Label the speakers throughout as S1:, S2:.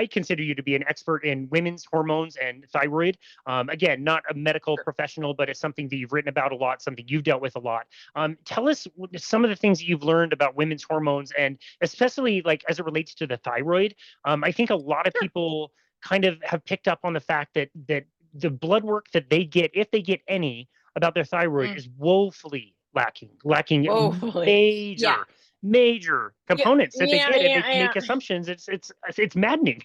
S1: I consider you to be an expert in women's hormones and thyroid. Again, not a medical professional, but it's something that you've written about a lot, something you've dealt with a lot. Tell us some of the things that you've learned about women's hormones, and especially like as it relates to the thyroid. I think a lot of people kind of have picked up on the fact that the blood work that they get, if they get any, about their thyroid is woefully lacking
S2: Woefully. Yeah.
S1: major
S2: Yeah.
S1: components that they
S2: Yeah.
S1: get, and they
S2: Yeah.
S1: make assumptions. It's maddening.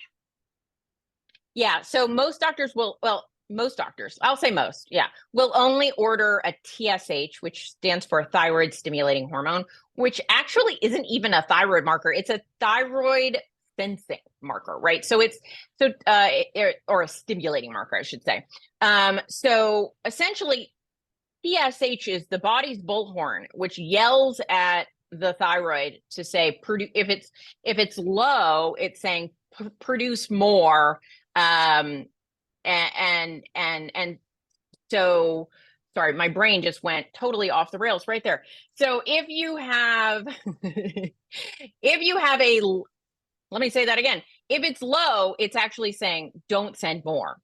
S2: Yeah. So most doctors will, well, most doctors, I'll say most, yeah, will only order a TSH, which stands for thyroid stimulating hormone, which actually isn't even a thyroid marker. It's a thyroid sensing marker, right? So it's or a stimulating marker, I should say. So essentially, TSH is the body's bullhorn, which yells at the thyroid to say, if it's low, it's saying produce more. And so, sorry, my brain just went totally off the rails right there. So if you have, let me say that again. If it's low, it's actually saying, don't send more.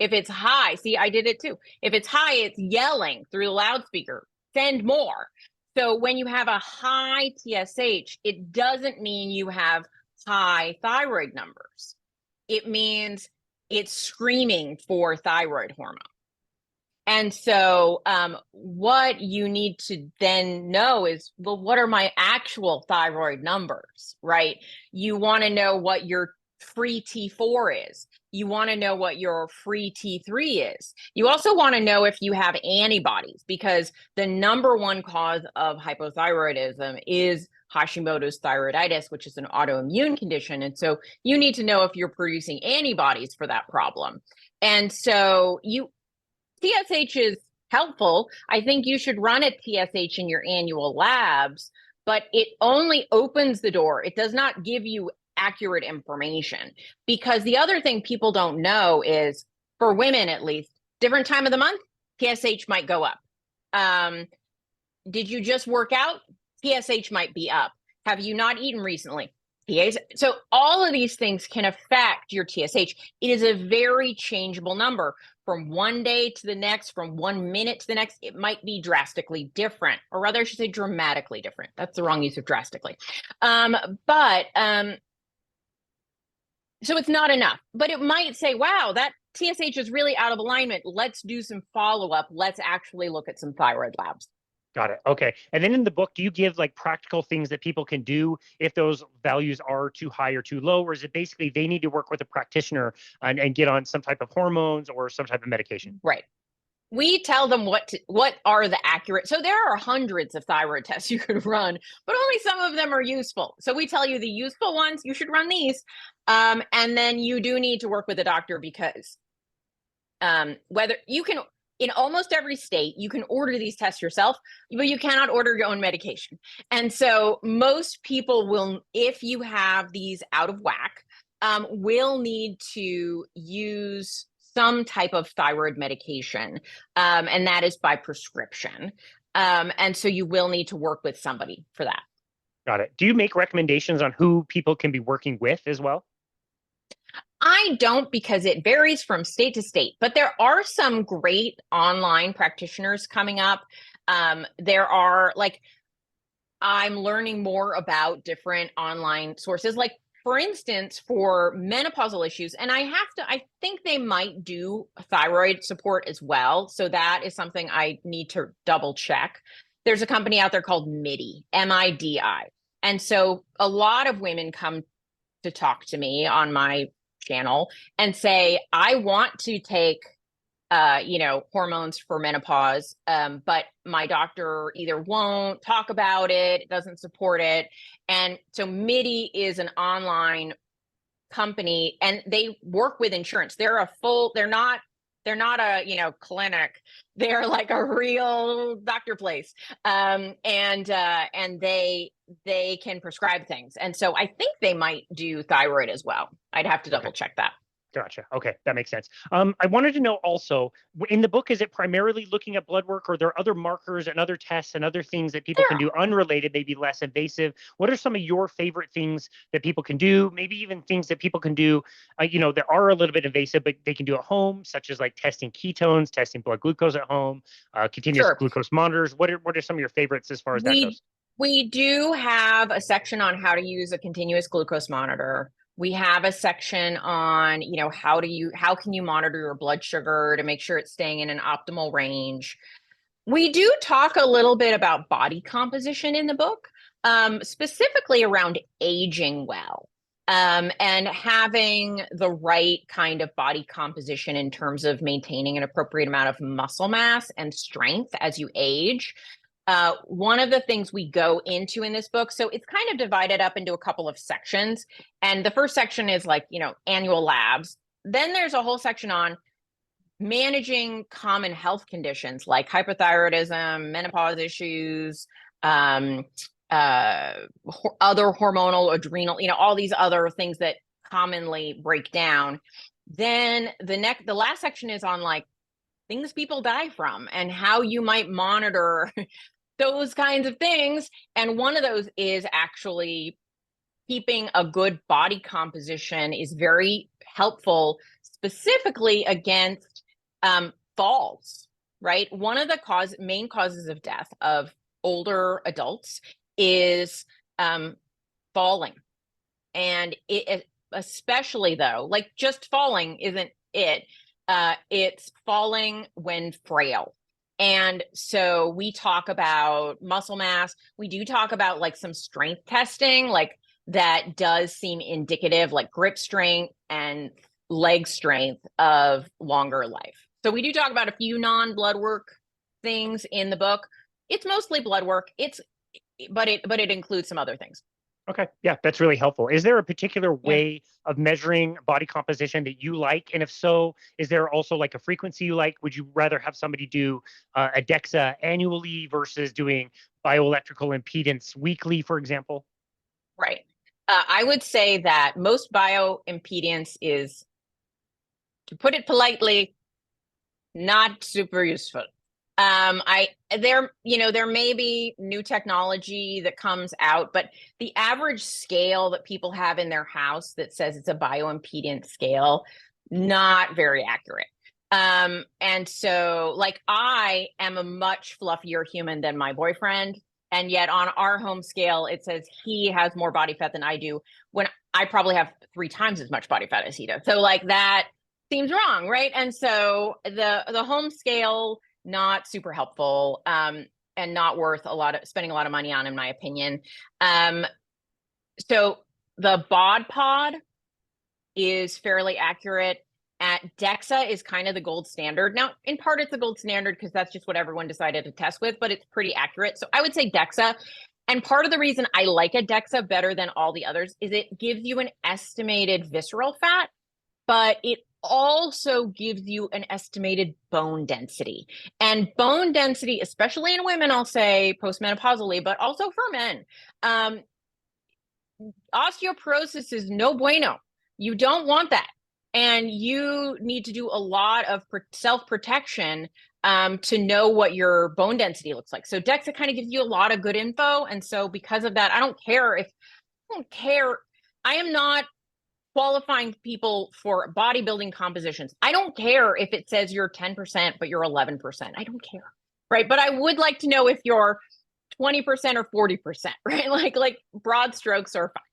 S2: If it's high, see, I did it too. If it's high, it's yelling through the loudspeaker, send more. So when you have a high TSH, it doesn't mean you have high thyroid numbers. It means it's screaming for thyroid hormone. And so what you need to then know is, well, what are my actual thyroid numbers, right? You want to know what your free T4 is. You want to know what your free T3 is. You also want to know if you have antibodies, because the number one cause of hypothyroidism is Hashimoto's thyroiditis, which is an autoimmune condition. And so you need to know if you're producing antibodies for that problem. And so TSH is helpful. I think you should run a TSH in your annual labs, but it only opens the door. It does not give you accurate information, because the other thing people don't know is, for women at least, different time of the month, TSH might go up. Did you just work out? TSH might be up. Have you not eaten recently? So all of these things can affect your TSH. It is a very changeable number from one day to the next, from 1 minute to the next. It might be drastically different, or rather I should say dramatically different. That's the wrong use of drastically. So it's not enough, but it might say, wow, that TSH is really out of alignment. Let's do some follow-up. Let's actually look at some thyroid labs.
S1: Got it. Okay. And then in the book, do you give like practical things that people can do if those values are too high or too low? Or is it basically they need to work with a practitioner and get on some type of hormones or some type of medication?
S2: Right. We tell them what are the accurate. So there are hundreds of thyroid tests you could run, but only some of them are useful. So we tell you the useful ones, you should run these. And then you do need to work with a doctor, because whether you can, in almost every state, you can order these tests yourself, but you cannot order your own medication. And so most people will, if you have these out of whack, will need to use some type of thyroid medication, and that is by prescription. And so you will need to work with somebody for that.
S1: Got it. Do you make recommendations on who people can be working with as well?
S2: I don't, because it varies from state to state, but there are some great online practitioners coming up. There are, like, I'm learning more about different online sources, like, for instance, for menopausal issues. And I think they might do thyroid support as well. So that is something I need to double check. There's a company out there called MIDI, MIDI. And so a lot of women come to talk to me on my channel and say, I want to take hormones for menopause, but my doctor either won't talk about it, doesn't support it. And so MIDI is an online company, and they work with insurance. They're not a clinic. They're like a real doctor place. And they can prescribe things. And so I think they might do thyroid as well. I'd have to double check that.
S1: Gotcha. Okay, that makes sense. I wanted to know also, in the book, is it primarily looking at blood work, or are there other markers and other tests and other things that people can
S2: There
S1: do unrelated, maybe less invasive? What are some of your favorite things that people can do? Maybe even things that people can do, that are a little bit invasive, but they can do at home, such as like testing ketones, testing blood glucose at home, continuous
S2: Sure.
S1: glucose monitors. What are some of your favorites as far as that
S2: We
S1: goes?
S2: we do have a section on how to use a continuous glucose monitor. We have a section on, how can you monitor your blood sugar to make sure it's staying in an optimal range. We do talk a little bit about body composition in the book, specifically around aging well, and having the right kind of body composition in terms of maintaining an appropriate amount of muscle mass and strength as you age. One of the things we go into in this book, so it's kind of divided up into a couple of sections. And the first section is like, annual labs. Then there's a whole section on managing common health conditions like hypothyroidism, menopause issues, other hormonal, adrenal, all these other things that commonly break down. Then the last section is on like things people die from and how you might monitor those kinds of things. And one of those is actually keeping a good body composition is very helpful, specifically against falls, right? One of the main causes of death of older adults is falling. And especially though, like just falling isn't it. It's falling when frail. And so we talk about muscle mass. We do talk about like some strength testing, like that does seem indicative, like grip strength and leg strength of longer life. So we do talk about a few non-blood work things in the book. It's mostly blood work. But it includes some other things.
S1: Okay, yeah, that's really helpful. Is there a particular way of measuring body composition that you like? And if so, is there also like a frequency you like? Would you rather have somebody do a DEXA annually versus doing bioelectrical impedance weekly, for example?
S2: Right. I would say that most bioimpedance is, to put it politely, not super useful. There may be new technology that comes out, but the average scale that people have in their house that says it's a bioimpedance scale, not very accurate. And so like I am a much fluffier human than my boyfriend. And yet on our home scale, it says he has more body fat than I do, when I probably have 3 times as much body fat as he does. So like that seems wrong, right? And so the home scale, not super helpful, and not worth spending a lot of money on, in my opinion. So the bod pod is fairly accurate. DEXA is kind of the gold standard. Now, in part, it's the gold standard because that's just what everyone decided to test with, but it's pretty accurate. So I would say DEXA. And part of the reason I like a DEXA better than all the others is it gives you an estimated visceral fat, but it also gives you an estimated bone density. And bone density, especially in women, I'll say postmenopausally, but also for men, osteoporosis is no bueno. You don't want that. And you need to do a lot of self-protection to know what your bone density looks like. So DEXA kind of gives you a lot of good info. And so because of that, I don't care. I am not qualifying people for bodybuilding compositions. I don't care if it says you're 10%, but you're 11%. I don't care, right? But I would like to know if you're 20% or 40%, right? Like broad strokes are fine.